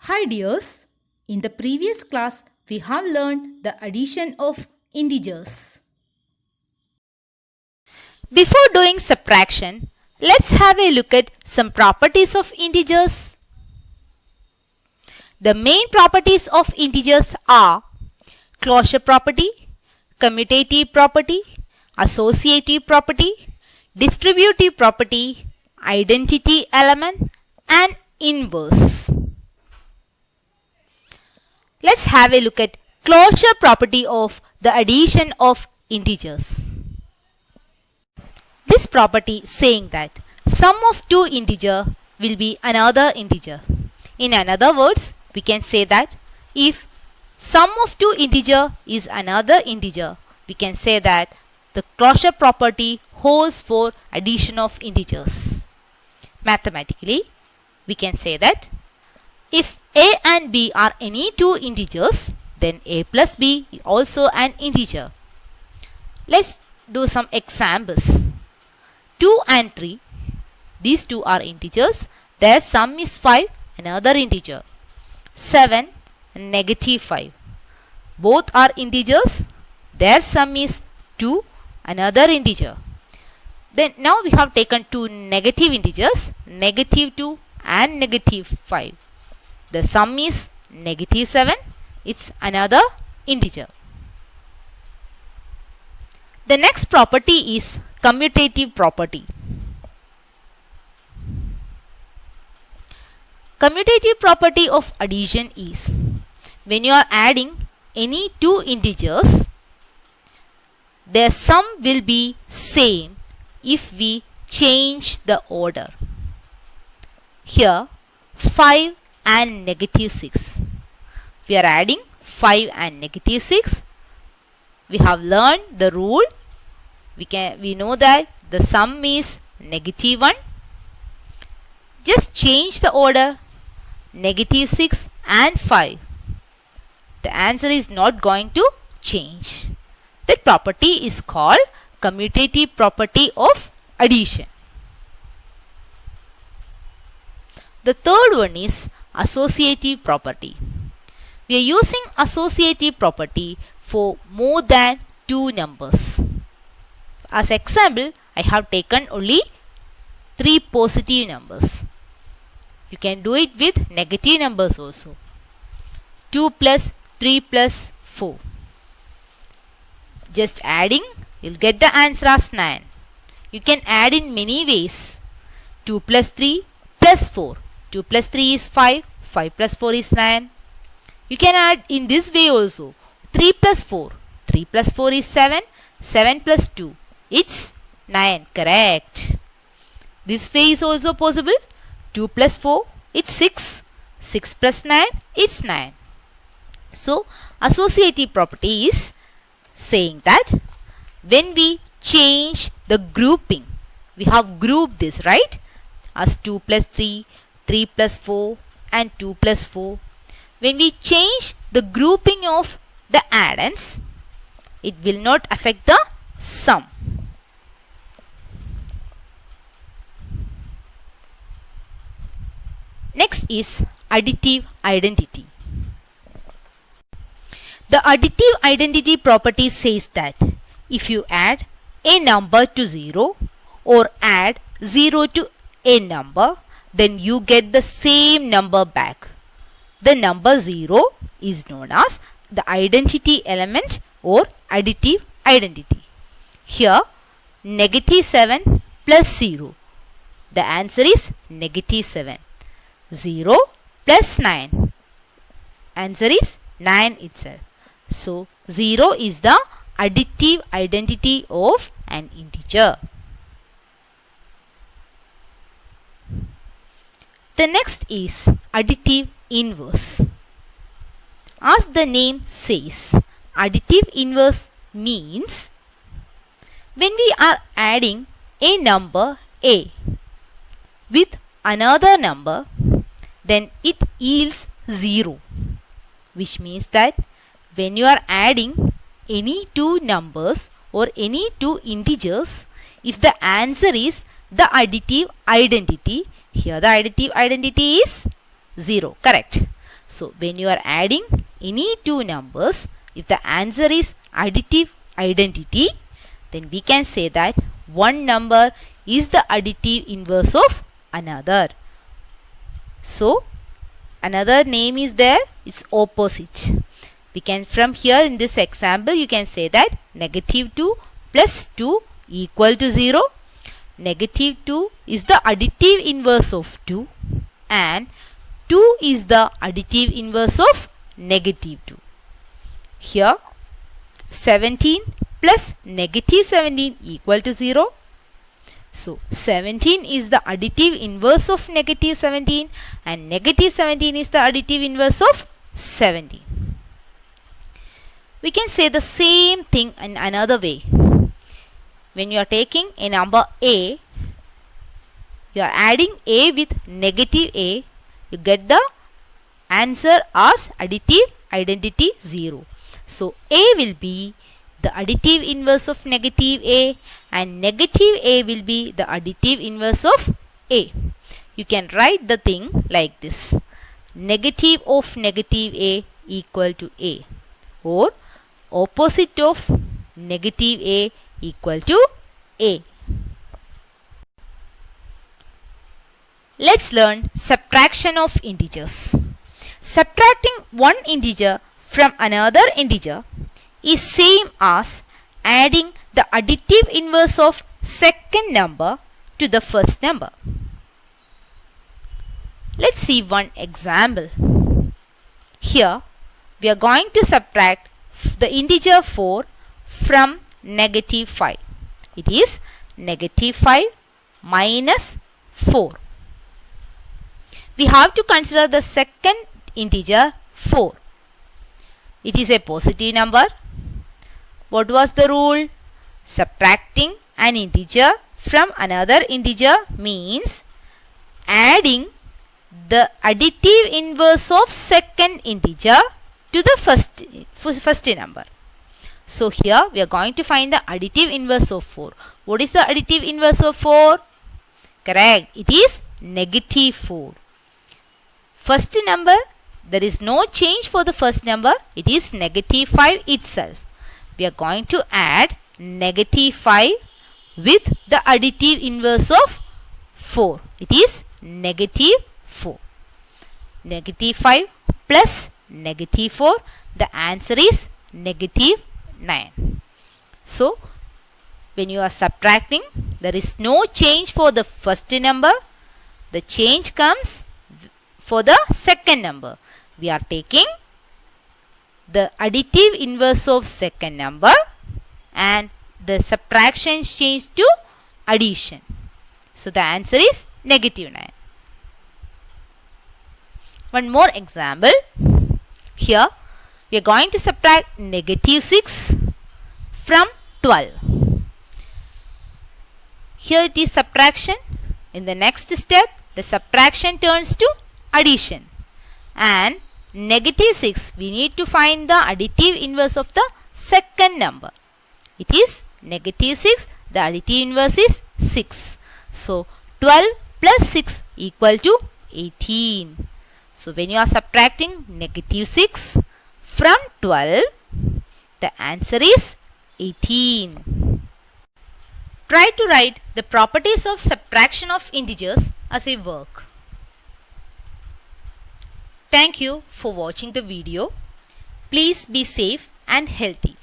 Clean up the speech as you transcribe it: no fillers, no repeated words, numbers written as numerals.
Hi dears, in the previous class we have learned the addition of integers. Before doing subtraction, let's have a look at some properties of integers. The main properties of integers are closure property, commutative property, associative property, distributive property, identity element, and inverse. Let's have a look at closure property of the addition of integers. This property saying that sum of two integer will be another integer. In other words, we can say that if sum of two integer is another integer, we can say that the closure property holds for addition of integers. Mathematically, we can say that if a and b are any two integers, then a plus b is also an integer. Let's do some examples. 2 and 3, these two are integers, their sum is 5, another integer. 7 and negative 5, both are integers, their sum is 2, another integer. Then now we have taken two negative integers, negative 2 and negative 5. The sum is negative 7, it's another integer. The next property is commutative property. Commutative property of addition is when you are adding any two integers, their sum will be same if we change the order. Here 5 and negative 6. We are adding 5 and negative 6. We have learned the rule. We know that the sum is negative 1. Just change the order, negative 6 and 5. The answer is not going to change. That property is called commutative property of addition. The third one is associative property. We are using associative property for more than two numbers. As example, I have taken only 3 positive numbers. You can do it with negative numbers also. 2 plus 3 plus 4. Just adding, you'll get the answer as 9. You can add in many ways. 2 plus 3 plus 4. 2 plus 3 is 5. 5 plus 4 is 9. You can add in this way also. 3 plus 4. 3 plus 4 is 7. 7 plus 2. It's 9. Correct. This way is also possible. 2 plus 4. It's 6. 6 plus 9. It's 9. So, associative property is saying that when we change the grouping, we have grouped this, right? As 2 plus 3, 3 plus 4 and 2 plus 4. When we change the grouping of the addends, it will not affect the sum. Next is additive identity. The additive identity property says that if you add a number to 0 or add 0 to a number, then you get the same number back. The number 0 is known as the identity element or additive identity. Here, negative 7 plus 0. The answer is negative 7. 0 plus 9. Answer is 9 itself. So, 0 is the additive identity of an integer. The next is additive inverse. As the name says, additive inverse means when we are adding a number a with another number, then it yields 0, which means that when you are adding any two numbers or any two integers, if the answer is the additive identity, here the additive identity is 0, correct. So when you are adding any two numbers, if the answer is additive identity, then we can say that one number is the additive inverse of another. So another name is there, it's opposite. We can, from here in this example, you can say that negative 2 plus 2 equal to 0. Negative 2 is the additive inverse of 2 and 2 is the additive inverse of negative 2. Here 17 plus negative 17 equal to 0. So 17 is the additive inverse of negative 17 and negative 17 is the additive inverse of 17. We can say the same thing in another way. When you are taking a number a, you are adding a with negative a, you get the answer as additive identity 0. So a will be the additive inverse of negative a and negative a will be the additive inverse of a. You can write the thing like this: negative of negative a equal to a, or opposite of negative a equal to a. Let's learn subtraction of integers. Subtracting one integer from another integer is same as adding the additive inverse of second number to the first number. Let's see one example. Here we are going to subtract the integer 4 from negative 5. It is negative 5 minus 4. We have to consider the second integer 4. It is a positive number. What was the rule? Subtracting an integer from another integer means adding the additive inverse of second integer to the first number. So here we are going to find the additive inverse of 4. What is the additive inverse of 4? Correct. It is negative 4. First number, there is no change for the first number. It is negative 5 itself. We are going to add negative 5 with the additive inverse of 4. It is negative 4. Negative 5 plus negative 4. The answer is negative 9. So, when you are subtracting, there is no change for the first number. The change comes for the second number. We are taking the additive inverse of second number and the subtraction change to addition. So the answer is negative 9. One more example. Here we are going to subtract negative 6 from 12. Here it is subtraction. In the next step, the subtraction turns to addition. And negative 6, we need to find the additive inverse of the second number. It is negative 6, the additive inverse is 6. So 12 plus 6 equal to 18. So when you are subtracting negative 6 from 12, the answer is 18. Try to write the properties of subtraction of integers as a work. Thank you for watching the video. Please be safe and healthy.